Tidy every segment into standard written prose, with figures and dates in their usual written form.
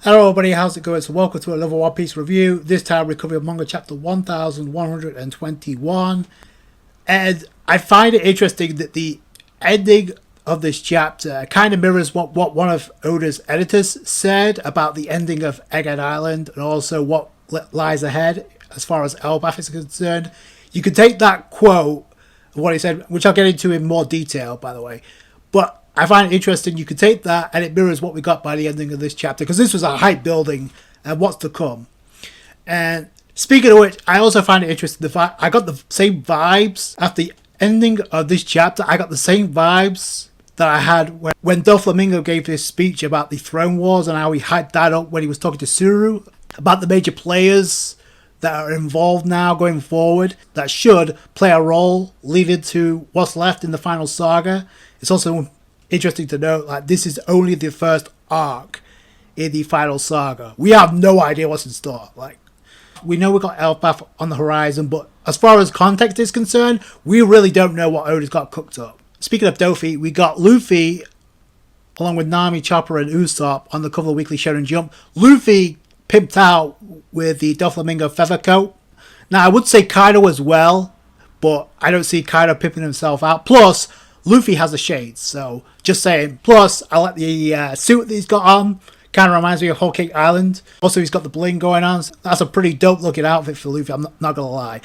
Hello everybody, how's it going? So welcome to another One Piece review. This time we're covering Manga chapter 1121. And I find it interesting that the ending of this chapter kind of mirrors what one of Oda's editors said about the ending of Egghead Island and also what lies ahead as far as Elbaf is concerned. You can take that quote of what he said, which I'll get into in more detail by the way, but I find it interesting. You can take that and it mirrors what we got by the ending of this chapter, because this was a hype building and what's to come. And speaking of which, I also find it interesting I got the same vibes after the ending of this chapter. I got the same vibes that I had when Doflamingo gave his speech about the Throne Wars and how he hyped that up when he was talking to Suru about the major players that are involved now going forward that should play a role leading to what's left in the final saga. It's also interesting to note, like, this is only the first arc in the final saga. We have no idea what's in store. Like, we know we got Elbaf on the horizon, but as far as context is concerned, we really don't know what Oda's got cooked up. Speaking of Dofi, we got Luffy along with Nami, Chopper, and Usopp on the cover of Weekly Shonen Jump. Luffy pimped out with the Doflamingo feather coat. Now, I would say Kaido as well, but I don't see Kaido pimping himself out. Plus, Luffy has the shades, so just saying. Plus, I like the suit that he's got on. Kind of reminds me of Whole Cake Island. Also, he's got the bling going on. So that's a pretty dope looking outfit for Luffy, I'm not going to lie.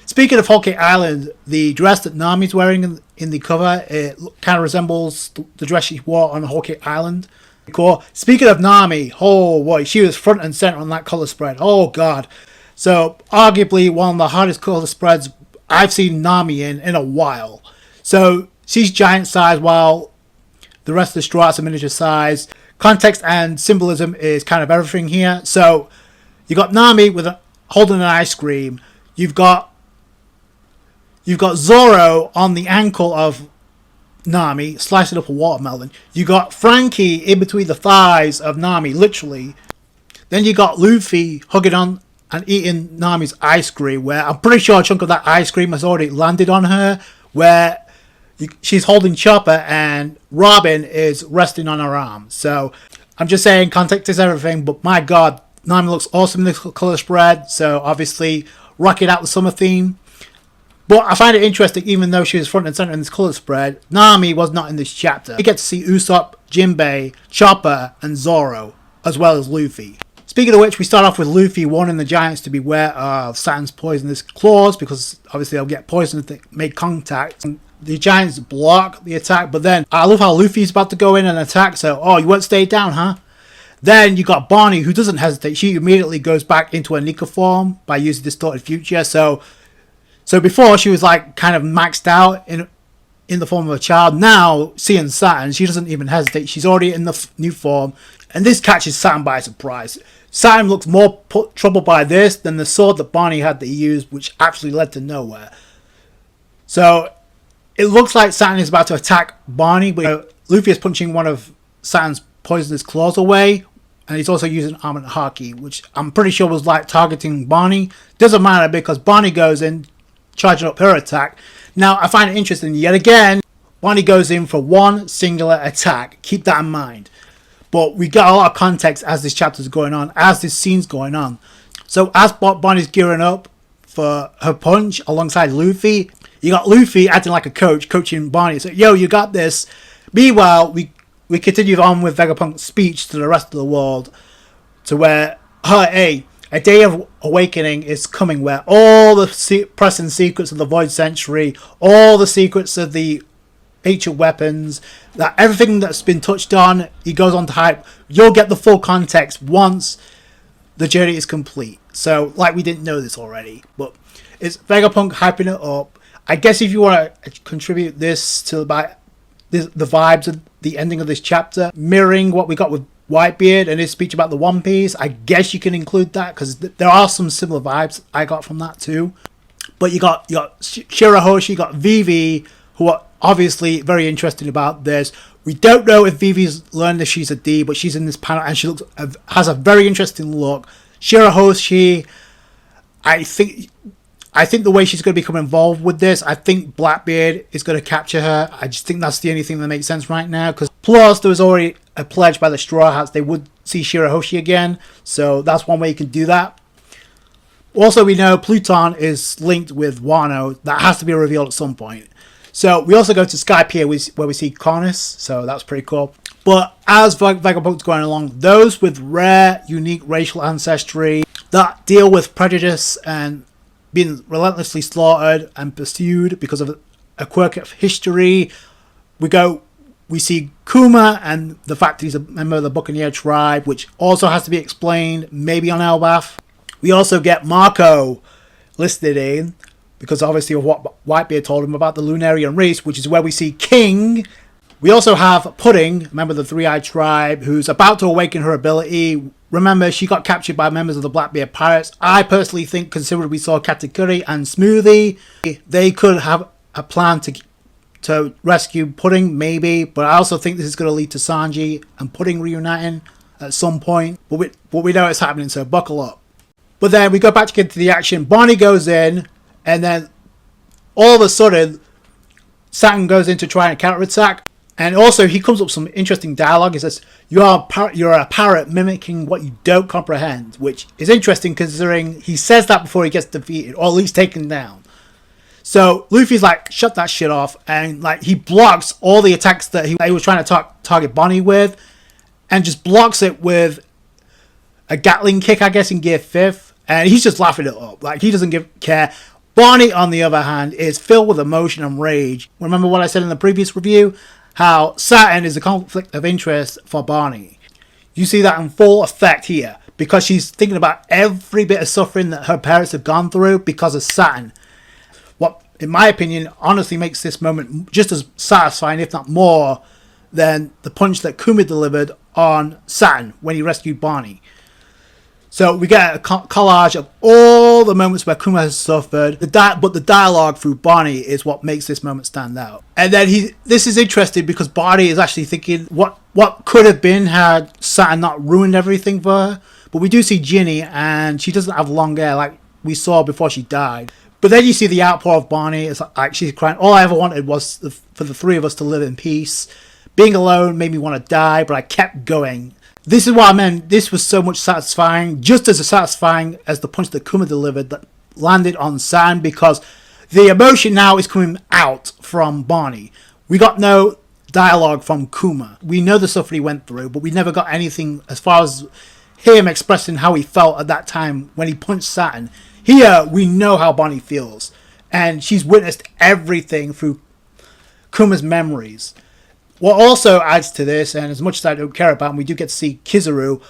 Speaking of Whole Cake Island, the dress that Nami's wearing in the cover, it kind of resembles the dress she wore on Whole Cake Island. Cool. Speaking of Nami, oh boy, she was front and center on that color spread. Oh god. So, arguably one of the hardest color spreads I've seen Nami in a while. So, she's giant size while the rest of the straw are miniature size. Context and symbolism is kind of everything here. So you got Nami holding an ice cream. You've got Zoro on the ankle of Nami slicing up a watermelon. You got Frankie in between the thighs of Nami, literally. Then you got Luffy hugging on and eating Nami's ice cream, where I'm pretty sure a chunk of that ice cream has already landed on her, where she's holding Chopper and Robin is resting on her arm. So I'm just saying, context is everything, but my god, Nami looks awesome in this colour spread. So obviously rocking out the summer theme. But I find it interesting, even though she was front and centre in this colour spread, Nami was not in this chapter. We get to see Usopp, Jinbei, Chopper and Zoro, as well as Luffy. Speaking of which, we start off with Luffy warning the Giants to beware of Saturn's poisonous claws, because obviously they'll get poisoned if they make contact. The Giants block the attack, but then I love how Luffy's about to go in and attack, so, oh, you won't stay down, huh? Then you got Bonney, who doesn't hesitate. She immediately goes back into a Nika form by using Distorted Future. So before, she was like kind of maxed out in the form of a child. Now, seeing Saturn, she doesn't even hesitate. She's already in the new form, and this catches Saturn by surprise. Saturn looks more troubled by this than the sword that Bonney had that he used, which actually led to nowhere. So it looks like Saturn is about to attack Bonney, but Luffy is punching one of Saturn's poisonous claws away, and he's also using Armament Haki, which I'm pretty sure was like targeting Bonney. Doesn't matter because Bonney goes in, charging up her attack. Now, I find it interesting, yet again, Bonney goes in for one singular attack. Keep that in mind. But we got a lot of context as this chapter's going on, as this scene's going on. So as Bonney's gearing up for her punch alongside Luffy, you got Luffy acting like a coach, coaching Bonney. So, yo, you got this. Meanwhile, we continue on with Vegapunk's speech to the rest of the world, to where, hey, a day of awakening is coming where all the pressing secrets of the Void Century, all the secrets of the ancient weapons, that everything that's been touched on, he goes on to hype. You'll get the full context once the journey is complete. So, like, we didn't know this already, but it's Vegapunk hyping it up. I guess if you want to contribute this to the vibes of the ending of this chapter, mirroring what we got with Whitebeard and his speech about the One Piece, I guess you can include that, because there are some similar vibes I got from that too. But you got Shirahoshi, you got Vivi, who are obviously very interested about this. We don't know if Vivi's learned that she's a D, but she's in this panel and she has a very interesting look. Shirahoshi, I think the way she's going to become involved with this, I think Blackbeard is going to capture her. I just think that's the only thing that makes sense right now. Because plus, there was already a pledge by the Straw Hats they would see Shirahoshi again. So that's one way you can do that. Also, we know Pluton is linked with Wano. That has to be revealed at some point. So we also go to Sky Pier where we see Cornus. So that's pretty cool. But as Vegapunk's going along, those with rare, unique racial ancestry that deal with prejudice and being relentlessly slaughtered and pursued because of a quirk of history. We see Kuma and the fact that he's a member of the Buccaneer tribe, which also has to be explained, maybe on Elbaf. We also get Marco listed in, because obviously of what Whitebeard told him about the Lunarian race, which is where we see King. We also have Pudding, a member of the Three-Eyed Tribe, who's about to awaken her ability. Remember, she got captured by members of the Blackbeard Pirates. I personally think, considering we saw Katakuri and Smoothie, they could have a plan to rescue Pudding, maybe. But I also think this is going to lead to Sanji and Pudding reuniting at some point. But we know it's happening, so buckle up. But then we go back to get to the action. Bonney goes in, and then all of a sudden, Saturn goes in to try and counterattack. And also, he comes up with some interesting dialogue. He says, you're a parrot mimicking what you don't comprehend, which is interesting considering he says that before he gets defeated, or at least taken down. So Luffy's like, shut that shit off, and like he blocks all the attacks that he was trying to target Bonney with, and just blocks it with a Gatling kick, I guess, in Gear 5th, and he's just laughing it up. Like, he doesn't care. Bonney, on the other hand, is filled with emotion and rage. Remember what I said in the previous review? How Saturn is a conflict of interest for Bonney. You see that in full effect here, because she's thinking about every bit of suffering that her parents have gone through because of Saturn. What, in my opinion, honestly makes this moment just as satisfying, if not more, than the punch that Kuma delivered on Saturn when he rescued Bonney. So we get a collage of all the moments where Kuma has suffered, but the dialogue through Bonney is what makes this moment stand out. And then this is interesting because Bonney is actually thinking what could have been had Saturn not ruined everything for her. But we do see Ginny, and she doesn't have long hair like we saw before she died. But then you see the outpour of Bonney. It's like she's crying, all I ever wanted was for the three of us to live in peace. Being alone made me want to die, but I kept going. This is what I meant. This was so much satisfying, just as satisfying as the punch that Kuma delivered that landed on Saturn, because the emotion now is coming out from Bonney. We got no dialogue from Kuma. We know the stuff he went through, but we never got anything as far as him expressing how he felt at that time when he punched Saturn. Here, we know how Bonney feels, and she's witnessed everything through Kuma's memories. What also adds to this, and as much as I don't care about him, we do get to see Kizaru.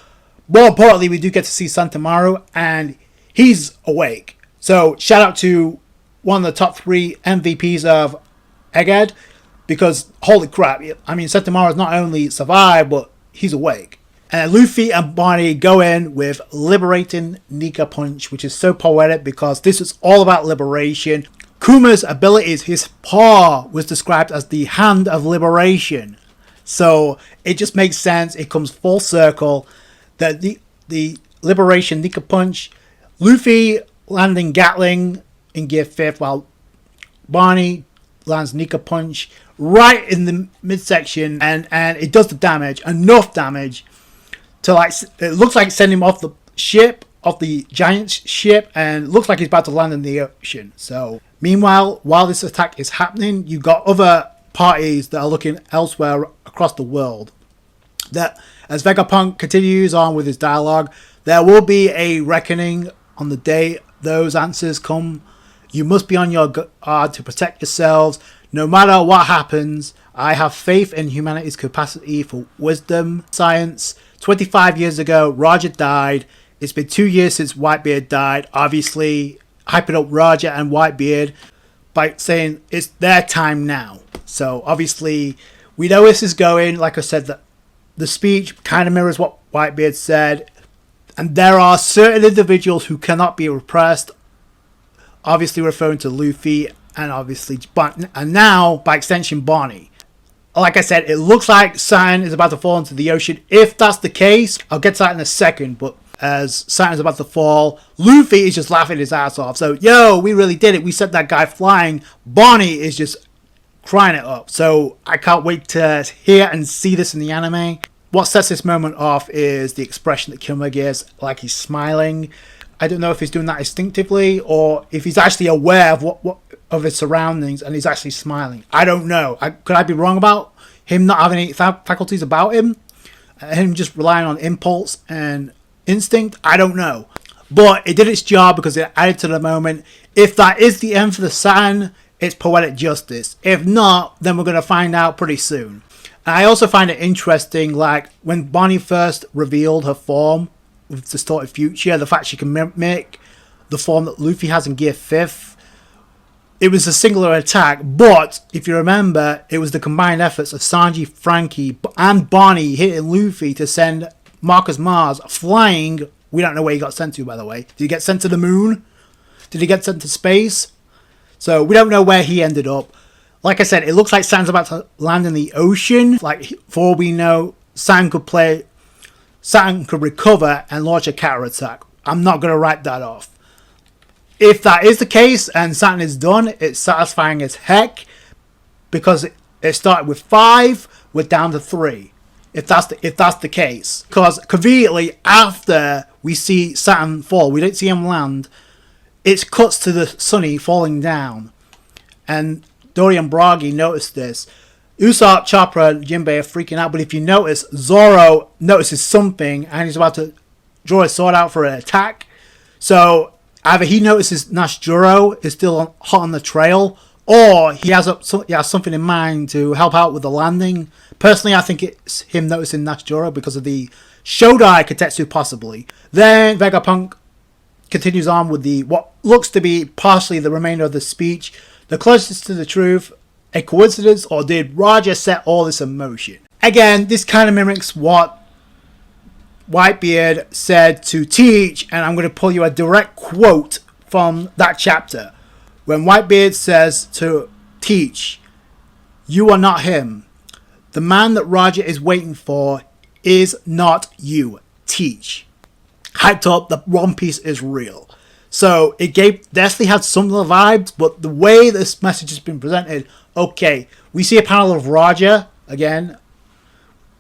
More importantly, we do get to see Santamaru, and he's awake. So shout out to one of the top 3 MVPs of Egghead, because holy crap, I mean, Santamaru's not only survived, but he's awake. And Luffy and Bonney go in with Liberating Nika Punch, which is so poetic because this is all about liberation. Kuma's abilities, his paw was described as the hand of liberation. So it just makes sense. It comes full circle. That the liberation Nika Punch, Luffy landing Gatling in Gear 5th while Bonney lands Nika Punch right in the midsection, and it does the damage, enough damage to it looks like send him off the ship, off the giant ship, and it looks like he's about to land in the ocean. So meanwhile, while this attack is happening, you've got other parties that are looking elsewhere across the world. That as Vegapunk continues on with his dialogue, there will be a reckoning on the day those answers come. You must be on your guard to protect yourselves. No matter what happens, I have faith in humanity's capacity for wisdom, science. 25 years ago, Roger died. It's been 2 years since Whitebeard died. Obviously, hyping up Roger and Whitebeard by saying it's their time now. So obviously, we know this is going. Like I said, that the speech kind of mirrors what Whitebeard said. And there are certain individuals who cannot be repressed. Obviously referring to Luffy and obviously, and now, by extension, Bonney. Like I said, it looks like Saturn is about to fall into the ocean. If that's the case, I'll get to that in a second. But as Saturn's about to fall, Luffy is just laughing his ass off. So, yo, we really did it. We set that guy flying. Bonney is just crying it up. So I can't wait to hear and see this in the anime. What sets this moment off is the expression that Killmonger gives, like he's smiling. I don't know if he's doing that instinctively or if he's actually aware of what of his surroundings and he's actually smiling. I don't know. Could I be wrong about him not having any faculties about him? Him just relying on impulse and instinct? I don't know. But it did its job because it added to the moment. If that is the end for the Saturn, it's poetic justice. If not, then we're going to find out pretty soon. And I also find it interesting, like, when Bonney first revealed her form with distorted future, the fact she can mimic the form that Luffy has in Gear 5th, it was a singular attack, but if you remember, it was the combined efforts of Sanji, Frankie, and Bonney hitting Luffy to send Marcus Mars flying. We don't know where he got sent to, by the way. Did he get sent to the moon? Did he get sent to space? So we don't know where he ended up. Like I said, it looks like San's about to land in the ocean. Like, for all we know, San could recover and launch a counterattack. I'm not going to write that off. If that is the case and Saturn is done, it's satisfying as heck because it started with 5, we're down to 3. If that's the case, because conveniently after we see Saturn fall, we don't see him land. It cuts to the Sunny falling down, and Dory and Bragi notice this. Usopp, Chopper, and Jinbei are freaking out, but if you notice, Zoro notices something and he's about to draw his sword out for an attack. So either he notices Nash Juro is still hot on the trail, or he has something in mind to help out with the landing. Personally, I think it's him noticing Nash Juro because of the Shodai Katetsu, possibly. Then Vegapunk continues on with what looks to be partially the remainder of the speech. The closest to the truth, a coincidence, or did Roger set all this in motion? Again, this kind of mimics what Whitebeard said to Teach, and I'm going to pull you a direct quote from that chapter. When Whitebeard says to Teach, "You are not him. The man that Roger is waiting for is not you, Teach." Hyped up, the One Piece is real. So it definitely had some of the vibes, but the way this message has been presented, okay, we see a panel of Roger again.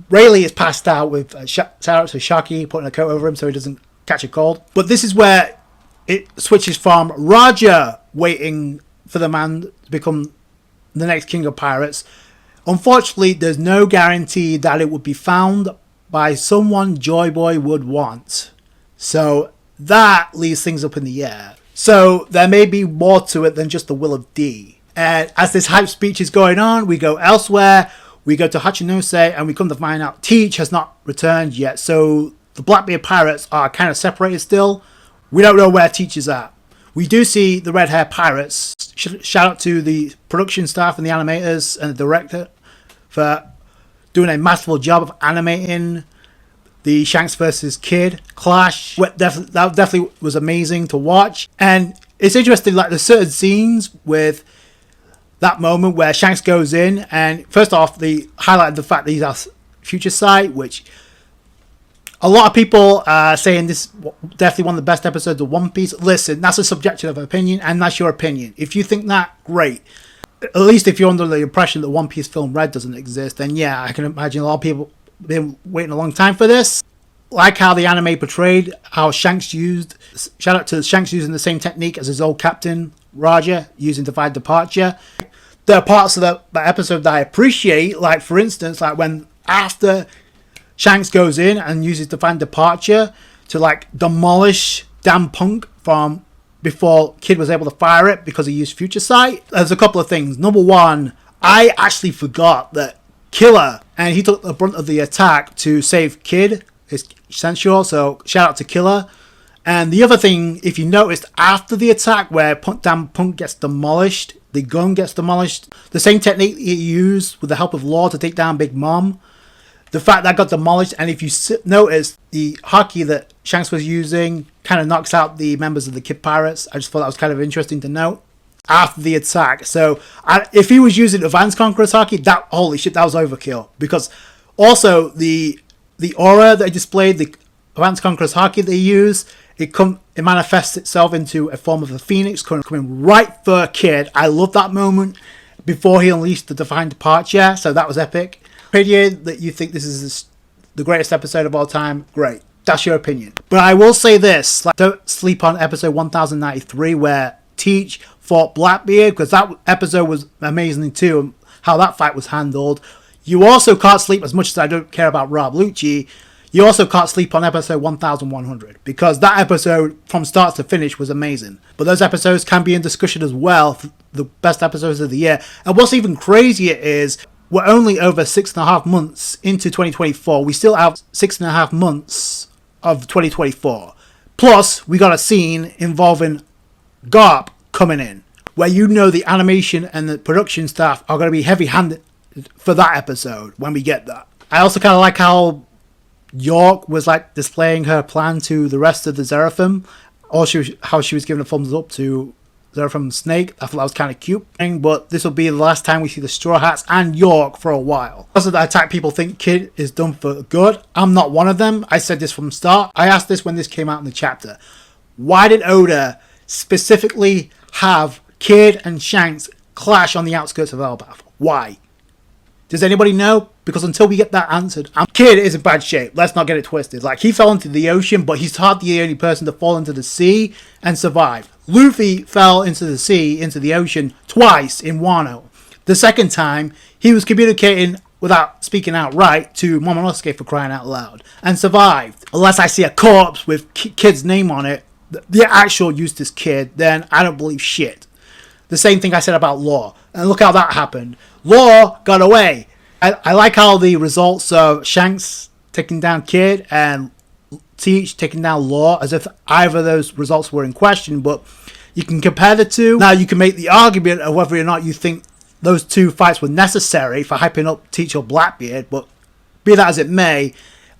Rayleigh is passed out with shout out to Shocky putting a coat over him so he doesn't catch a cold. But this is where it switches from Roger waiting for the man to become the next king of pirates. Unfortunately, there's no guarantee that it would be found by someone Joy Boy would want. So that leaves things up in the air. So there may be more to it than just the will of D. And as this hype speech is going on, we go elsewhere. We go to Hachinose and we come to find out Teach has not returned yet. So the Blackbeard pirates are kind of separated still. We don't know where Teach is at. We do see the red hair pirates. Shout out to the production staff and the animators and the director for doing a masterful job of animating the Shanks versus Kid clash. That definitely was amazing to watch. And it's interesting, like, there's certain scenes with that moment where Shanks goes in, and first off, they highlighted the fact that he's our future sight, which a lot of people are saying this is definitely one of the best episodes of One Piece. Listen, that's a subjective opinion, and that's your opinion. If you think that, great. At least if you're under the impression that One Piece Film Red doesn't exist, then yeah, I can imagine a lot of people been waiting a long time for this. Like how the anime portrayed how Shanks used, shout out to Shanks using the same technique as his old captain Roger using Divine Departure. There are parts of that episode that I appreciate, like for instance, like when after Shanks goes in and uses Divine Departure to like demolish Dan Punk from before Kid was able to fire it because he used Future Sight. There's a couple of things. Number one, I actually forgot that Killer, and he took the brunt of the attack to save Kid, is essential, so shout out to Killer. And the other thing, if you noticed, after the attack where Dan Punk gets demolished, the gun gets demolished, the same technique he used with the help of Law to take down Big Mom, the fact that got demolished, and if you notice, the hockey that Shanks was using kind of knocks out the members of the Kid Pirates. I just thought that was kind of interesting to note after the attack. So if he was using Advanced Conqueror's hockey, that holy shit, that was overkill. Because also the aura that I displayed, the Advanced Conqueror's hockey they use, it manifests itself into a form of a phoenix coming right for Kid. I love that moment before he unleashed the Divine Departure, so that was epic. Predier that you think this is the greatest episode of all time, great. That's your opinion. But I will say this, like, don't sleep on episode 1093 where Teach fought Blackbeard, because that episode was amazing too, how that fight was handled. You also can't sleep, as much as I don't care about Rob Lucci, you also can't sleep on episode 1100, because that episode from start to finish was amazing. But those episodes can be in discussion as well, the best episodes of the year. And what's even crazier is we're only over 6.5 months into 2024. We still have 6.5 months of 2024. Plus, we got a scene involving Garp coming in, where you know the animation and the production staff are going to be heavy-handed for that episode when we get that. I also kind of like how York was like displaying her plan to the rest of the Seraphim, or how she was giving a thumbs up to Seraphim Snake. I thought that was kind of cute. But this will be the last time we see the Straw Hats and York for a while. Also, the attack people think Kid is done for good. I'm not one of them. I said this from the start. I asked this when this came out in the chapter. Why did Oda specifically have Kid and Shanks clash on the outskirts of Elbaf? Why? Does anybody know? Because until we get that answered, Kid is in bad shape. Let's not get it twisted. Like, he fell into the ocean, but he's hardly the only person to fall into the sea and survive. Luffy fell into the sea, into the ocean, twice in Wano. The second time, he was communicating without speaking outright to Momonosuke, for crying out loud, and survived. Unless I see a corpse with Kid's name on it, the actual Eustace Kid, then I don't believe shit. The same thing I said about Law. And look how that happened. Law got away. I like how the results of Shanks taking down Kid and Teach taking down Law, as if either of those results were in question, but you can compare the two. Now you can make the argument of whether or not you think those two fights were necessary for hyping up Teach or Blackbeard, but be that as it may,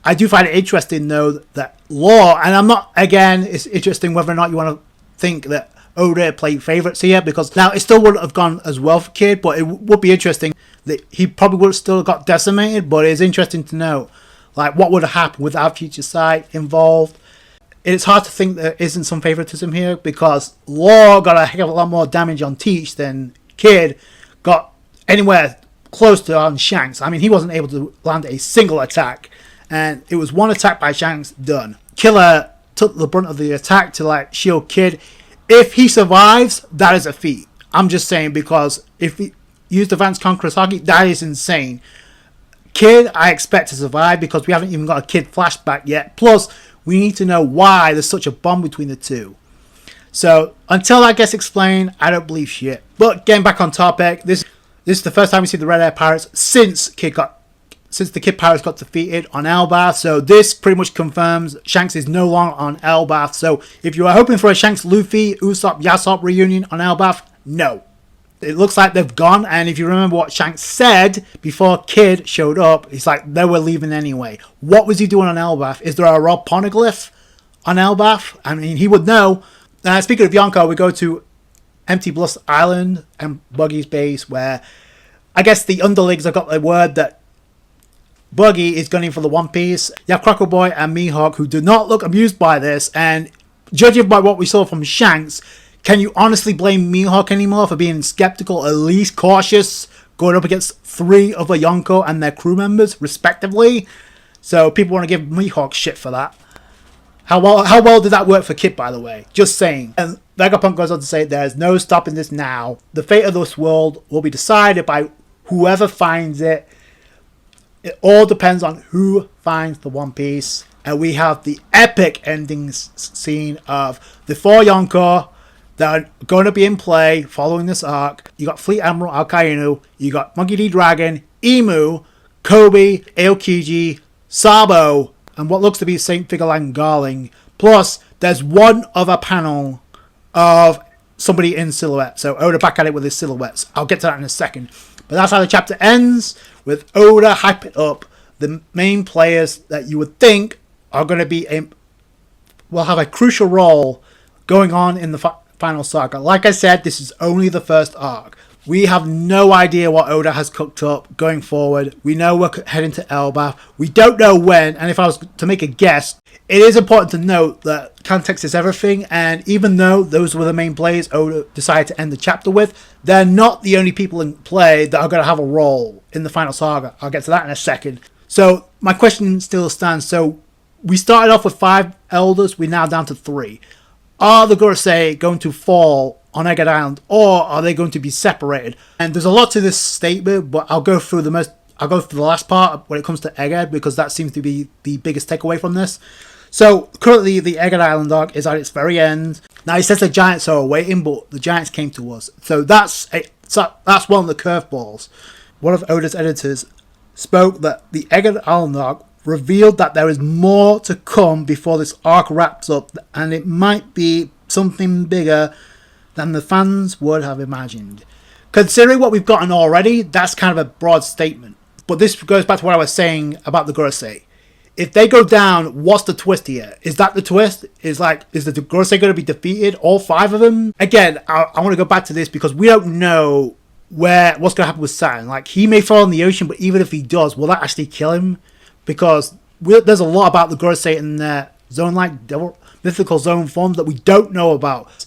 I do find it interesting though that Law, and I'm not, again, it's interesting whether or not you want to think that Oda played favourites here, because now it still wouldn't have gone as well for Kid, but it would be interesting that he probably would have still got decimated. But it's interesting to know, like, what would have happened without Future Sight involved. It's hard to think there isn't some favoritism here, because Law got a heck of a lot more damage on Teach than Kid got anywhere close to on Shanks. I mean, he wasn't able to land a single attack, and it was one attack by Shanks, done. Killer took the brunt of the attack to, like, shield Kid. If he survives, that is a feat. I'm just saying, because if he used Advanced Conqueror's Haki, that is insane. Kid, I expect to survive, because we haven't even got a Kid flashback yet. Plus, we need to know why there's such a bond between the two. So, until that gets explained, I don't believe shit. But getting back on topic, this is the first time we see the Red Air Pirates since the Kid Pirates got defeated on Elbaf. So this pretty much confirms Shanks is no longer on Elbaf. So if you are hoping for a Shanks Luffy Usopp Yasop reunion on Elbaf, no. It looks like they've gone, and if you remember what Shanks said before Kid showed up, he's like, they were leaving anyway. What was he doing on Elbaf? Is there a Rob Poneglyph on Elbaf? I mean, he would know. Speaking of Yonko, we go to Empty Bluffs Island and Buggy's base, where I guess the underlings have got the word that Buggy is gunning for the One Piece. You have Croco Boy and Mihawk, who do not look amused by this, and judging by what we saw from Shanks, can you honestly blame Mihawk anymore for being skeptical, at least cautious, going up against 3 other Yonko and their crew members, respectively? So people want to give Mihawk shit for that. How well did that work for Kid, by the way? Just saying. And Vegapunk goes on to say, there's no stopping this now. The fate of this world will be decided by whoever finds it. It all depends on who finds the One Piece. And we have the epic ending scene of the 4 Yonko that are going to be in play following this arc. You got Fleet Admiral Akainu, you got Monkey D. Dragon, Emu, Kobe, Aokiji, Sabo, and what looks to be Saint Figurlang Garling. Plus, there's one other panel of somebody in silhouette. So Oda back at it with his silhouettes. I'll get to that in a second. But that's how the chapter ends, with Oda hyping up the main players that you would think are going to be will have a crucial role going on in the final saga. Like I said, this is only the first arc. We have no idea what Oda has cooked up going forward. We know we're heading to Elbaf. We don't know when, and if I was to make a guess, it is important to note that context is everything, and even though those were the main players Oda decided to end the chapter with, they're not the only people in play that are going to have a role in the final saga. I'll get to that in a second. So my question still stands. So we started off with 5 elders. We're now down to 3. Are the Gorosei going to fall on Egghead Island, or are they going to be separated? And there's a lot to this statement, but I'll go through the last part when it comes to Egghead, because that seems to be the biggest takeaway from this. So currently the Egghead Island arc is at its very end. Now it says the giants are waiting, but the giants came to us. So that's one of the curveballs. One of Oda's editors spoke that the Egghead Island arc revealed that there is more to come before this arc wraps up, and it might be something bigger than the fans would have imagined. Considering what we've gotten already, that's kind of a broad statement. But this goes back to what I was saying about the Gorosei. If they go down, what's the twist here? Is that the twist? Is the Gorosei going to be defeated? All 5 of them? Again, I want to go back to this because we don't know what's going to happen with Saturn. Like, he may fall in the ocean, but even if he does, will that actually kill him? Because there's a lot about the Gorosei in their zone-like mythical zone forms that we don't know about.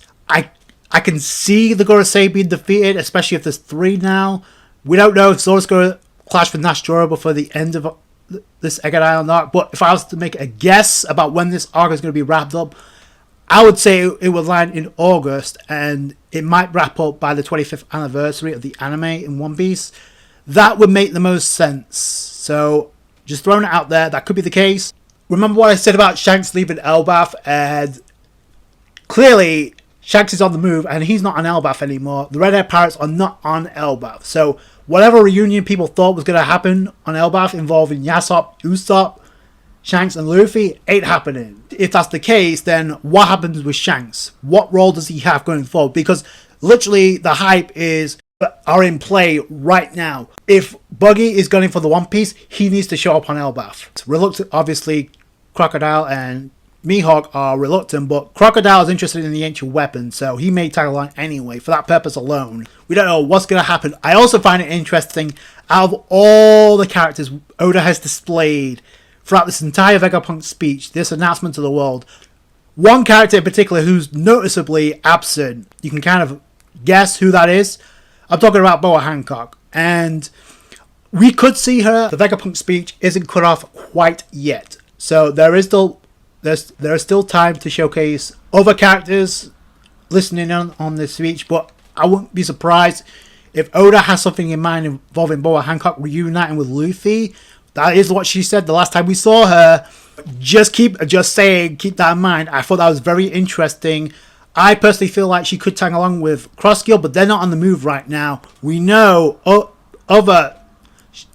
I can see the Gorosei being defeated, especially if there's 3 now. We don't know if Zoro's going to clash with Nash Jorah before the end of this Egghead Island arc. But if I was to make a guess about when this arc is going to be wrapped up, I would say it would land in August, and it might wrap up by the 25th anniversary of the anime in One Piece. That would make the most sense. So, just throwing it out there, that could be the case. Remember what I said about Shanks leaving Elbaf, and clearly Shanks is on the move, and he's not on Elbaf anymore. The Red Hair Pirates are not on Elbaf. So, whatever reunion people thought was going to happen on Elbaf involving Yasop, Usopp, Shanks and Luffy ain't happening. If that's the case, then what happens with Shanks? What role does he have going forward? Because literally the hype are in play right now. If Buggy is going for the One Piece, he needs to show up on Elbaf. It's reluctant, obviously, Crocodile and Mihawk are reluctant, but Crocodile is interested in the ancient weapon, so he may tag along anyway for that purpose alone. We don't know what's going to happen. I also find it interesting, out of all the characters Oda has displayed throughout this entire Vegapunk speech, this announcement to the world, one character in particular who's noticeably absent, you can kind of guess who that is. I'm talking about Boa Hancock, and we could see her. The Vegapunk speech isn't cut off quite yet, so there is still time to showcase other characters listening on this speech, but I wouldn't be surprised if Oda has something in mind involving Boa Hancock reuniting with Luffy. That is what she said the last time we saw her. Just keep that in mind. I thought that was very interesting. I personally feel like she could tag along with Crossguild, but they're not on the move right now. We know other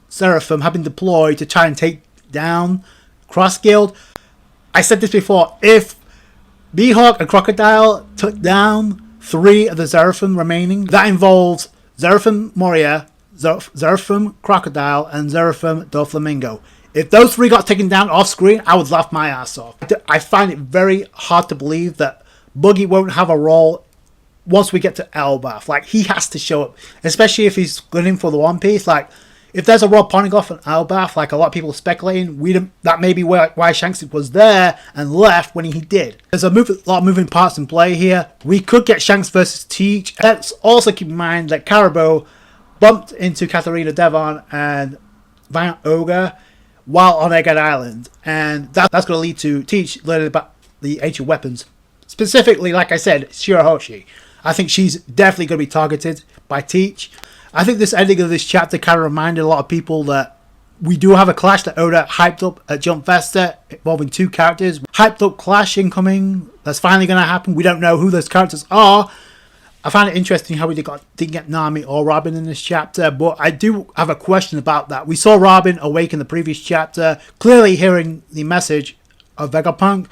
Seraphim have been deployed to try and take down Crossguild. I said this before. If Mihawk and Crocodile took down 3 of the Seraphim remaining, that involves Seraphim Moria, Seraphim Crocodile, and Seraphim Doflamingo. If those 3 got taken down off screen, I would laugh my ass off. I find it very hard to believe that Buggy won't have a role once we get to Elbaf. Like, he has to show up, especially if he's gunning for the One Piece. Like, if there's a Rob Poneglyph on Elbaf, like a lot of people are speculating, that may be why Shanks was there and left when he did. There's a lot of moving parts in play here. We could get Shanks versus Teach. Let's also keep in mind that Caribou bumped into Katharina Devon and Valiant Ogre while on Egghead Island, and that's going to lead to Teach learning about the ancient weapons. Specifically, like I said, Shirahoshi. I think she's definitely going to be targeted by Teach. I think this ending of this chapter kind of reminded a lot of people that we do have a clash that Oda hyped up at Jump Festa involving 2 characters. Hyped up clash incoming. That's finally going to happen. We don't know who those characters are. I find it interesting how we didn't get Nami or Robin in this chapter, but I do have a question about that. We saw Robin awake in the previous chapter, clearly hearing the message of Vegapunk.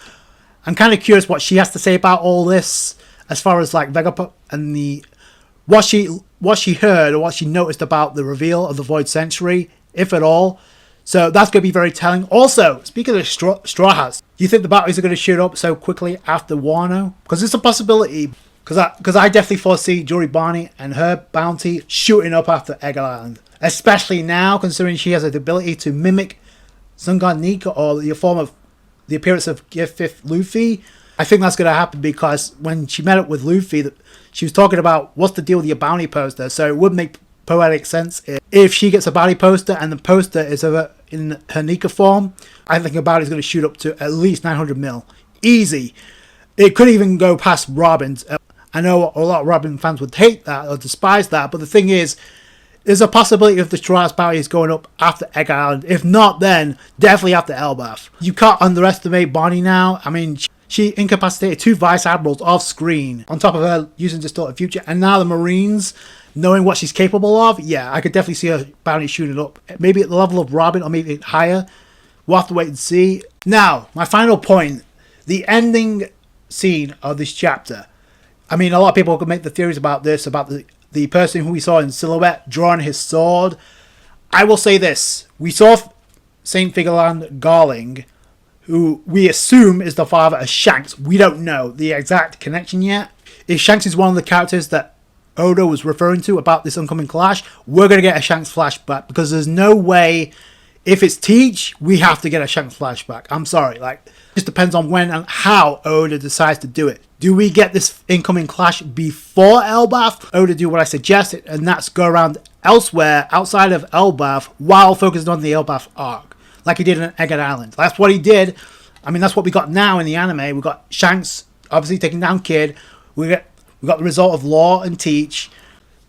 I'm kind of curious what she has to say about all this, as far as like Vegapunk and what she heard or what she noticed about the reveal of the Void Century, if at all. So that's going to be very telling. Also, speaking of Straw Hats, do you think the batteries are going to shoot up so quickly after Wano? Because it's a possibility. Because I definitely foresee Jory Bonney and her bounty shooting up after Egghead Island. Especially now, considering she has the ability to mimic Sun-God Nika or the form of the appearance of Gear 5th Luffy. I think that's going to happen because when she met up with Luffy, she was talking about what's the deal with your bounty poster. So it would make poetic sense. If she gets a Bonney poster and the poster is in her Nika form, I think a Bonney's going to shoot up to at least 900 mil. Easy. It could even go past Robin's. I know a lot of Robin fans would hate that or despise that, but the thing is, there's a possibility of the Trials Bounty is going up after Egg Island. If not, then definitely after Elbaf. You can't underestimate Bonney now. I mean, she incapacitated 2 Vice Admirals off screen, on top of her using Distorted Future, and now the Marines, knowing what she's capable of, yeah, I could definitely see her bounty shooting up. Maybe at the level of Robin, or maybe higher. We'll have to wait and see. Now, my final point, the ending scene of this chapter. I mean, a lot of people could make the theories about this, about the person who we saw in silhouette drawing his sword. I will say this. We saw St. Figaland Garling, who we assume is the father of Shanks. We don't know the exact connection yet. If Shanks is one of the characters that Oda was referring to about this oncoming clash, we're going to get a Shanks flashback, because there's no way, if it's Teach, we have to get a Shanks flashback. I'm sorry. Like, it just depends on when and how Oda decides to do it. Do we get this incoming clash before Elbaf? Oda do what I suggested, and that's go around elsewhere outside of Elbaf while focusing on the Elbaf arc, like he did in Egghead Island. That's what he did. I mean, that's what we got now in the anime. We got Shanks obviously taking down Kid. We got the result of Law and Teach.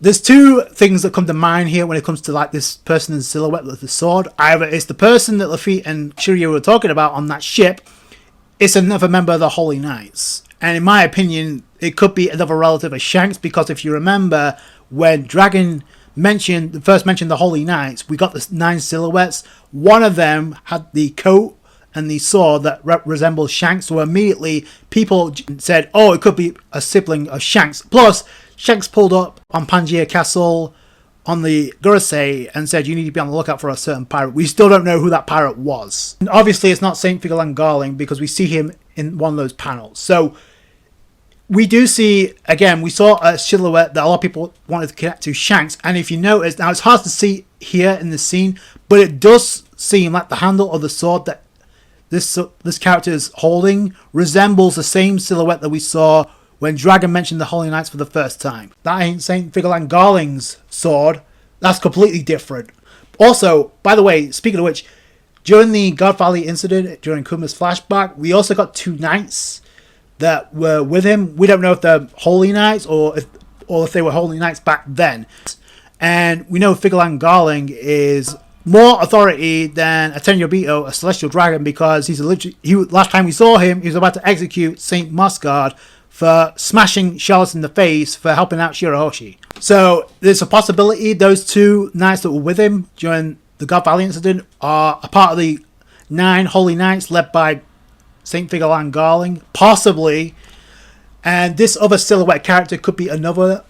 There's 2 things that come to mind here when it comes to like this person in silhouette with the sword. Either it's the person that Luffy and Shiryu were talking about on that ship. It's another member of the Holy Knights. And in my opinion, it could be another relative of Shanks, because if you remember, when Dragon first mentioned the Holy Knights, we got the 9 silhouettes. One of them had the coat and the sword that resembles Shanks, so immediately people said, oh, it could be a sibling of Shanks. Plus, Shanks pulled up on Pangaea Castle on the Gurusei and said you need to be on the lookout for a certain pirate. We still don't know who that pirate was. And obviously it's not St. Figaland Garling, because we see him in one of those panels. So we do see, again, we saw a silhouette that a lot of people wanted to connect to Shanks. And if you notice, now it's hard to see here in the scene, but it does seem like the handle of the sword that this character is holding resembles the same silhouette that we saw when Dragon mentioned the Holy Knights for the first time. That ain't St. Figaland Garling's sword. That's completely different. Also, by the way, speaking of which, during the God Valley incident, during Kuma's flashback, we also got 2 knights that were with him. We don't know if they're Holy Knights or if they were Holy Knights back then. And we know Figaland Garling is more authority than a Tenryubito, a Celestial Dragon, because last time we saw him, he was about to execute Saint Musgard for smashing Charlotte in the face for helping out Shirahoshi. So there's a possibility those 2 knights that were with him during the God Valley incident are a part of the 9 Holy Knights led by St. Figaland Garling, possibly. And this other silhouette character could be another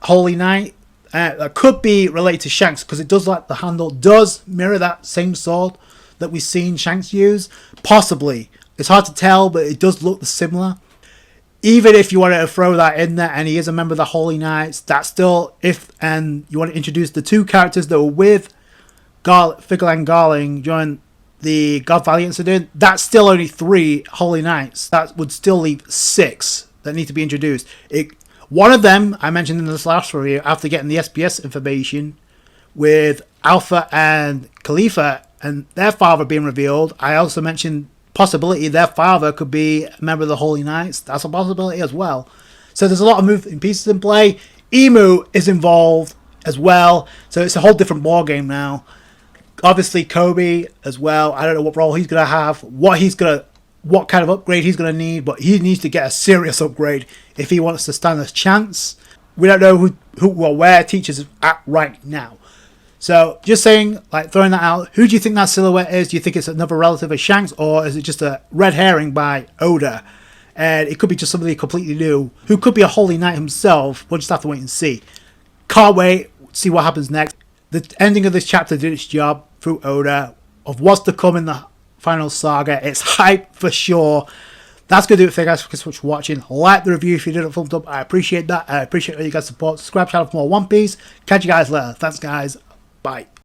Holy Knight. That could be related to Shanks, because it does, like, the handle does mirror that same sword that we've seen Shanks use. Possibly. It's hard to tell, but it does look similar. Even if you wanted to throw that in there and he is a member of the Holy Knights, that's still, and you want to introduce the 2 characters that were with Figaland Garling during the God Valley incident, that's still only 3 Holy Knights. That would still leave 6 that need to be introduced. One of them, I mentioned in this last review, after getting the SBS information, with Alpha and Khalifa and their father being revealed, I also mentioned possibility their father could be a member of the Holy Knights. That's a possibility as well. So there's a lot of moving pieces in play. Emu is involved as well, so it's a whole different ball game now. Obviously Kobe as well. I don't know what role he's gonna have, what kind of upgrade he's gonna need, but he needs to get a serious upgrade if he wants to stand a chance. We don't know who or where Teachers is at right now. So just saying, like, throwing that out, who do you think that silhouette is? Do you think it's another relative of Shanks, or is it just a red herring by Oda? And it could be just somebody completely new, who could be a Holy Knight himself. We'll just have to wait and see. Can't wait, see what happens next. The ending of this chapter did its job through Oda of what's to come in the final saga. It's hype for sure. That's going to do it for you guys. Thanks so much for watching. Like the review if you did it, thumbs up. I appreciate that. I appreciate all you guys' support. Subscribe channel for more One Piece. Catch you guys later. Thanks, guys. Bye.